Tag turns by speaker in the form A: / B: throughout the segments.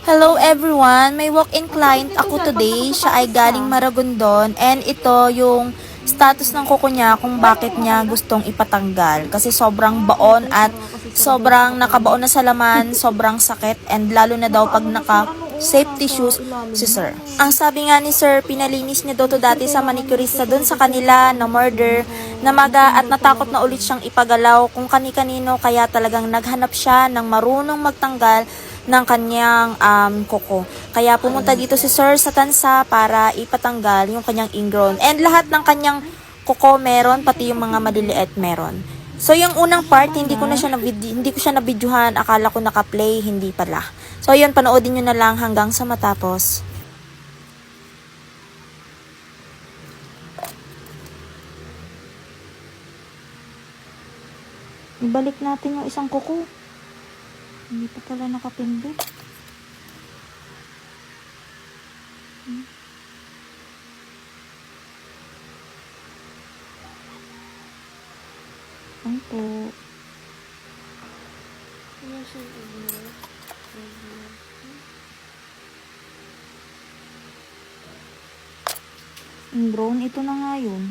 A: Hello everyone! May walk-in client ako today. Siya ay galing Maragondon and ito yung status ng kuko niya kung bakit niya gustong ipatanggal. Kasi sobrang baon at sobrang nakabaon na sa laman, sobrang sakit and lalo na daw pag naka-safety shoes si sir. Ang sabi nga ni sir, pinalinis niya daw to dati sa manicurista doon sa kanila na murder, namaga at natakot na ulit siyang ipagalaw kung kani-kanino kaya talagang naghanap siya ng marunong magtanggal ng kanyang kuko. Kaya pumunta dito si Sir sa Tansa para ipatanggal yung kanyang ingrown. And lahat ng kanyang kuko meron, pati yung mga maliliit meron. So yung unang part, hindi ko siya na-videohan. Akala ko naka-play, hindi pala. So yun, panoodin nyo na lang hanggang sa matapos. Ibalik natin yung isang kuko. Hindi pa pala nakapindot. Ano po? Drone, ito na nga yun.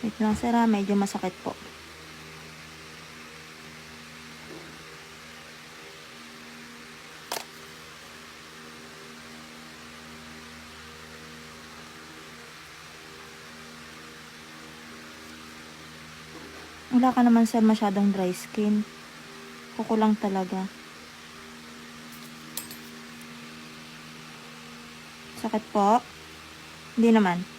A: Wait lang sir, medyo masakit po. Wala ka naman sir masyadong dry skin. Kuko lang talaga. Sakit po? Hindi naman.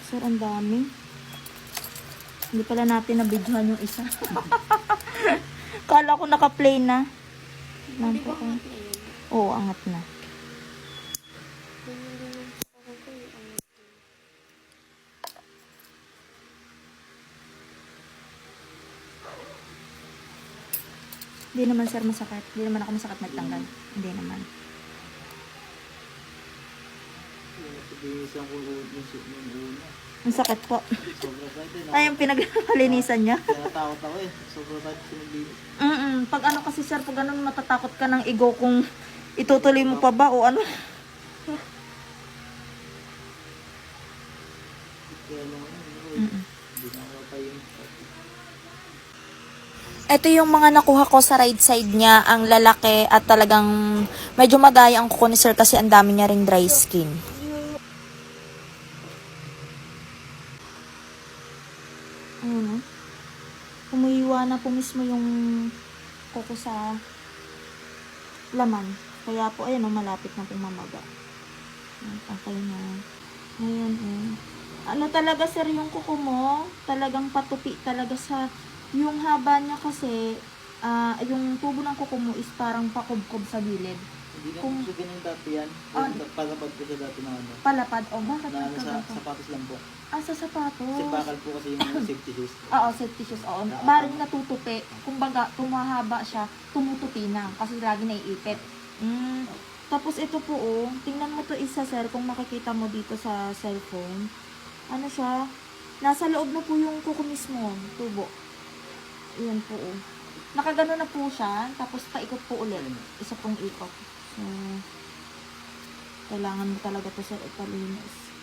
A: Sir, ang dami. Hindi pala natin na-videohan yung isa. Kala ko naka-play na.
B: Hindi ba angat na yun?
A: Oo, angat na. Hindi naman sir masakit. Hindi naman ako masakit magtanggal. Hindi naman. Ang sakit po. Ay, yung pinag-linisan niya.
C: Natakot ako eh. Sobrang sakit siniblinis.
A: Pag ano kasi sir, pag ano matatakot ka ng igo kung itutuloy mo pa ba o ano.
C: Kaya naman, hindi na ako pa yung
A: Ito yung mga nakuha ko sa right side niya, ang lalaki at talagang medyo magaya ang kuko ni sir kasi ang dami niya ring dry skin. Ayun, Umuiwa na po mismo yung kuko sa laman. Kaya po, ayun malapit na pong mamaga. Okay na. Ngayon, ano talaga sir yung kuko mo? Talagang patupi talaga sa yung haba niya kasi, yung tubo ng kuko mo is parang pakubkob sa gilid.
C: Hindi na
A: Kung-
C: gusto ganyan dati yan. Palapad ko siya dati na ano.
A: Palapad. O, bakit
C: Na ano sa
A: nagkaganto?
C: sapatos lang po.
A: Sa sapatos.
C: Kasi bakal po kasi yung safety shoes.
A: Oo, safety shoes. Oo. Maring natutupi. Kumbaga, tumahaba siya, tumutupi na. Kasi lagi naiipit. Tapos ito po, tingnan mo to isa, sir, kung makikita mo dito sa cellphone. Ano siya? Nasa loob na po yung kuko mismo, tubo. Iyan po, Nakagano na po siya, tapos paikot po ulit. Isa pong ikot. So, kailangan mo talaga to, sir, ipalinis.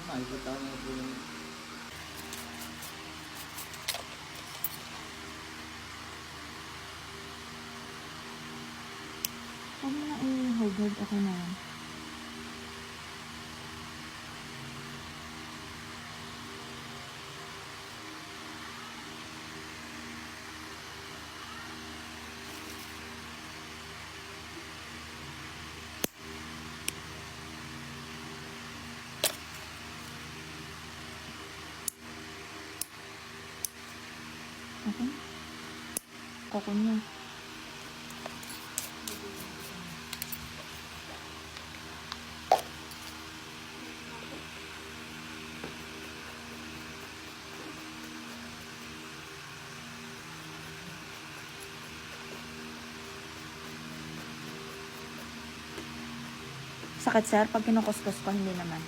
C: Makikita ko na po yung
A: Huwag mo na i-hold, okay na yan. kuko niya. Sakit, sir, pag kinukuskus ko, hindi naman.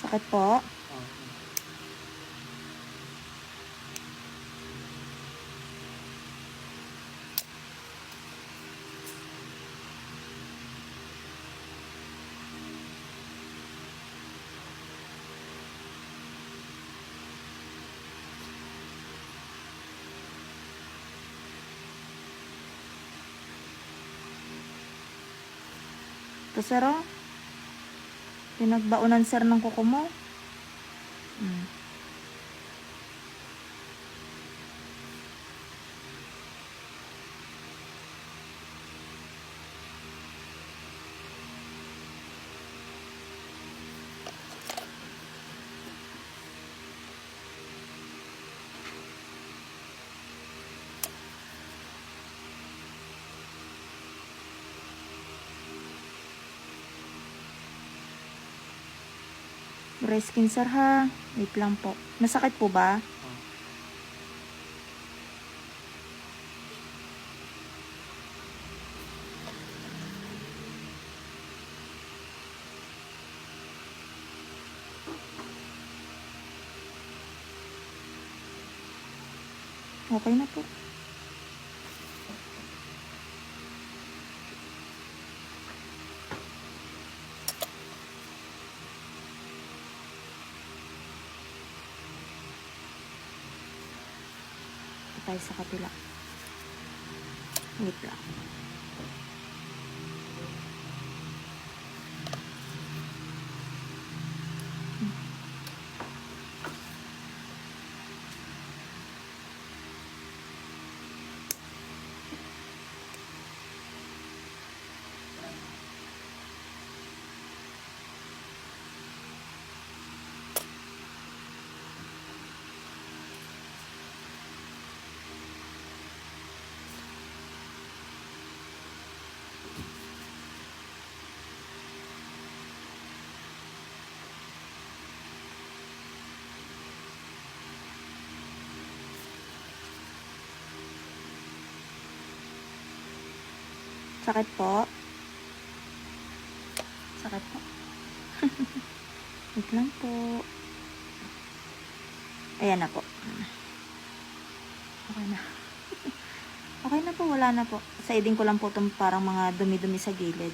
A: Sakit po.
C: Oo.
A: Ito, sir, oh. Pinagbaunan, sir, ng kuko mo. Dry skin, sir, ha. Wait lang po. Masakit po ba?
C: Oo.
A: Okay na po. Tayo sa kapila. Wait lang. Sakit po. Sakit po. Wait lang po. Ayan na po. Okay na. Okay na po, wala na po. Siding ko lang po itong parang mga dumi-dumi sa gilid.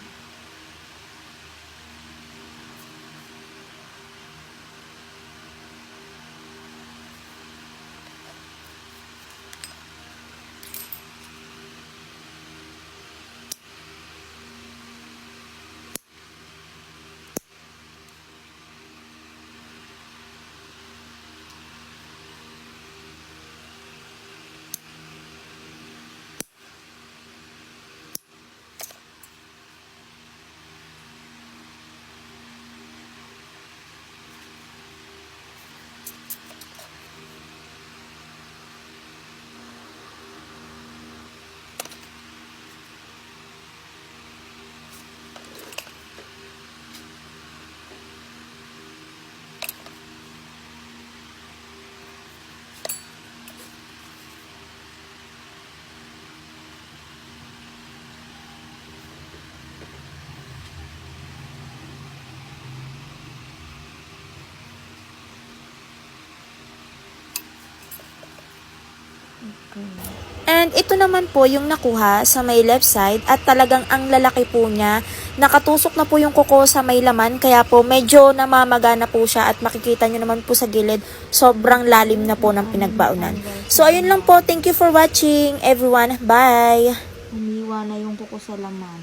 A: And ito naman po yung nakuha sa may left side at talagang ang lalaki po niya. Nakatusok na po yung kuko sa may laman kaya po medyo namamaga na po siya at makikita nyo naman po sa gilid sobrang lalim na po ng pinagbaunan. So ayun lang po. Thank you for watching everyone. Bye! Umiwa na yung kuko sa laman.